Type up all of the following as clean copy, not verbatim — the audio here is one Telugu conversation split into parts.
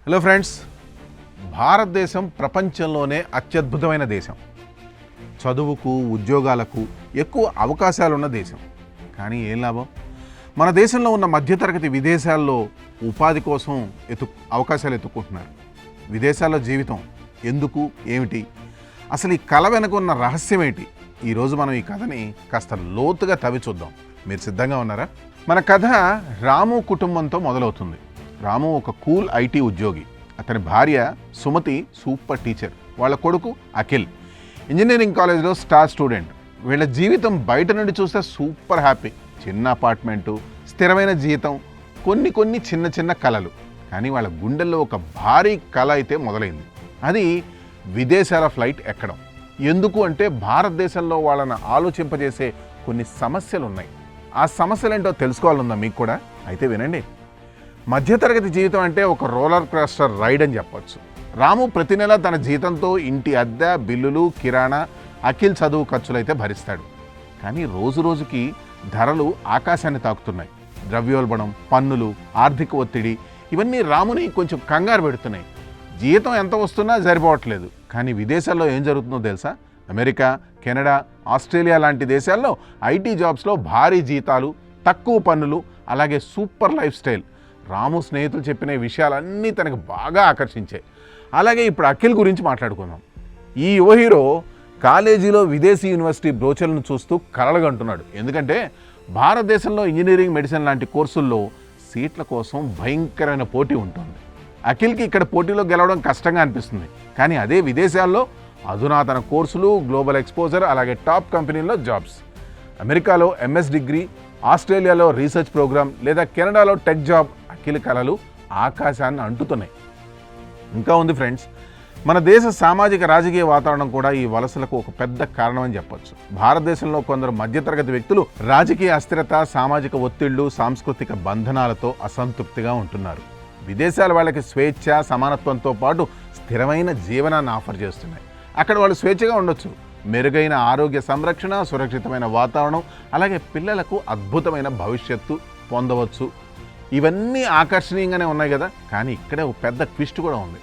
హలో ఫ్రెండ్స్, భారతదేశం ప్రపంచంలోనే అత్యద్భుతమైన దేశం. చదువుకు ఉద్యోగాలకు ఎక్కువ అవకాశాలున్న దేశం. కానీ ఏం లాభం? మన దేశంలో ఉన్న మధ్యతరగతి విదేశాల్లో ఉపాధి కోసం అవకాశాలు ఎత్తుకుంటున్నారు. విదేశాల్లో జీవితం ఎందుకు, ఏమిటి, అసలు ఈ కళ వెనుక ఉన్న రహస్యం ఏంటి? ఈరోజు మనం ఈ కథని కాస్త లోతుగా తవ్వి చూద్దాం. మీరు సిద్ధంగా ఉన్నారా? మన కథ రాము కుటుంబంతో మొదలవుతుంది. రాము ఒక కూల్ ఐటీ ఉద్యోగి. అతని భార్య సుమతి సూపర్ టీచర్. వాళ్ళ కొడుకు అఖిల్ ఇంజనీరింగ్ కాలేజ్లో స్టార్ స్టూడెంట్. వీళ్ళ జీవితం బయట నుండి చూస్తే సూపర్ హ్యాపీ. చిన్న అపార్ట్మెంటు, స్థిరమైన జీతం, కొన్ని చిన్న చిన్న కళలు. కానీ వాళ్ళ గుండెల్లో ఒక భారీ కళ అయితే మొదలైంది. అది విదేశాల ఫ్లైట్ ఎక్కడం. ఎందుకు అంటే భారతదేశంలో వాళ్ళని ఆలోచింపజేసే కొన్ని సమస్యలు ఉన్నాయి. ఆ సమస్యలేంటో తెలుసుకోవాలనుందా మీకు కూడా? అయితే వినండి. మధ్యతరగతి జీవితం అంటే ఒక రోలర్ కోస్టర్ రైడ్ అని చెప్పొచ్చు. రాము ప్రతి నెల తన జీతంతో ఇంటి అద్దె, బిల్లులు, కిరాణా, అఖిల్ చదువు ఖర్చులు అయితే భరిస్తాడు. కానీ రోజు రోజుకి ధరలు ఆకాశాన్ని తాకుతున్నాయి. ద్రవ్యోల్బణం, పన్నులు, ఆర్థిక ఒత్తిడి ఇవన్నీ రాముని కొంచెం కంగారు పెడుతున్నాయి. జీతం ఎంత వస్తున్నా సరిపోవట్లేదు. కానీ విదేశాల్లో ఏం జరుగుతుందో తెలుసా? అమెరికా, కెనడా, ఆస్ట్రేలియా లాంటి దేశాల్లో ఐటీ జాబ్స్లో భారీ జీతాలు, తక్కువ పన్నులు, అలాగే సూపర్ లైఫ్ స్టైల్. రాము స్నేహితులు చెప్పిన విషయాలన్నీ తనకు బాగా ఆకర్షించాయి. అలాగే ఇప్పుడు అఖిల్ గురించి మాట్లాడుకుందాం. ఈ యువ హీరో కాలేజీలో విదేశీ యూనివర్సిటీ బ్రోచర్లను చూస్తూ కలలుగంటున్నాడు. ఎందుకంటే భారతదేశంలో ఇంజనీరింగ్, మెడిసిన్ లాంటి కోర్సుల్లో సీట్ల కోసం భయంకరమైన పోటీ ఉంటుంది. అఖిల్కి ఇక్కడ పోటీలో గెలవడం కష్టంగా అనిపిస్తుంది. కానీ అదే విదేశాల్లో అధునాతన కోర్సులు, గ్లోబల్ ఎక్స్పోజర్, అలాగే టాప్ కంపెనీల్లో జాబ్స్. అమెరికాలో ఎంఎస్ డిగ్రీ, ఆస్ట్రేలియాలో రీసెర్చ్ ప్రోగ్రామ్, లేదా కెనడాలో టెక్ జాబ్. అఖిల్ కళలు ఆకాశాన్ని అంటుతున్నాయి. ఇంకా ఉంది ఫ్రెండ్స్, మన దేశ సామాజిక రాజకీయ వాతావరణం కూడా ఈ వలసలకు ఒక పెద్ద కారణం అని చెప్పొచ్చు. భారతదేశంలో కొందరు మధ్యతరగతి వ్యక్తులు రాజకీయ అస్థిరత, సామాజిక ఒత్తిళ్లు, సాంస్కృతిక బంధనాలతో అసంతృప్తిగా ఉంటున్నారు. విదేశాల వాళ్ళకి స్వేచ్ఛ, సమానత్వంతో పాటు స్థిరమైన జీవనాన్ని ఆఫర్ చేస్తున్నాయి. అక్కడ వాళ్ళు స్వేచ్ఛగా ఉండొచ్చు. మెరుగైన ఆరోగ్య సంరక్షణ, సురక్షితమైన వాతావరణం, అలాగే పిల్లలకు అద్భుతమైన భవిష్యత్తు పొందవచ్చు. ఇవన్నీ ఆకర్షణీయంగానే ఉన్నాయి కదా. కానీ ఇక్కడే ఒక పెద్ద ట్విస్ట్ కూడా ఉంది.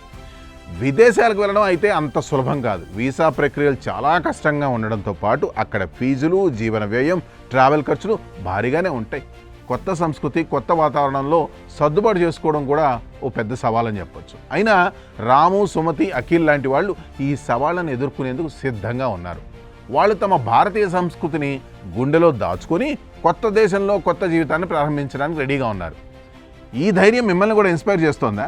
విదేశాలకు వెళ్ళడం అయితే అంత సులభం కాదు. వీసా ప్రక్రియలు చాలా కష్టంగా ఉండడంతో పాటు అక్కడ ఫీజులు, జీవన వ్యయం, ట్రావెల్ ఖర్చులు భారీగానే ఉంటాయి. కొత్త సంస్కృతి, కొత్త వాతావరణంలో సర్దుబాటు చేసుకోవడం కూడా ఓ పెద్ద సవాలని చెప్పొచ్చు. అయినా రాము, సుమతి, అఖిల్ లాంటి వాళ్ళు ఈ సవాళ్ళను ఎదుర్కొనేందుకు సిద్ధంగా ఉన్నారు. వాళ్ళు తమ భారతీయ సంస్కృతిని గుండెలో దాచుకొని కొత్త దేశంలో కొత్త జీవితాన్ని ప్రారంభించడానికి రెడీగా ఉన్నారు. ఈ ధైర్యం మిమ్మల్ని కూడా ఇన్స్పైర్ చేస్తోందా?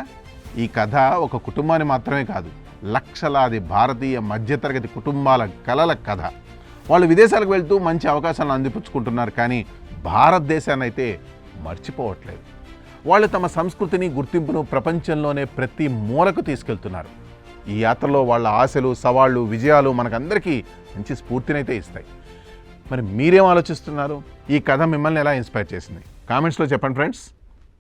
ఈ కథ ఒక కుటుంబాన్ని మాత్రమే కాదు, లక్షలాది భారతీయ మధ్యతరగతి కుటుంబాల కలల కథ. వాళ్ళు విదేశాలకు వెళ్తూ మంచి అవకాశాలను అందిపుచ్చుకుంటున్నారు. కానీ భారతదేశాన్ని అయితే మర్చిపోవట్లేదు. వాళ్ళు తమ సంస్కృతిని, గుర్తింపును ప్రపంచంలోనే ప్రతి మూలకు తీసుకెళ్తున్నారు. ఈ యాత్రలో వాళ్ళ ఆశలు, సవాళ్ళు, విజయాలు మనకందరికీ మంచి స్ఫూర్తినైతే ఇస్తాయి. మరి మీరేం ఆలోచిస్తున్నారు? ఈ కథ మిమ్మల్ని ఎలా ఇన్స్పైర్ చేసింది? కామెంట్స్లో చెప్పండి ఫ్రెండ్స్.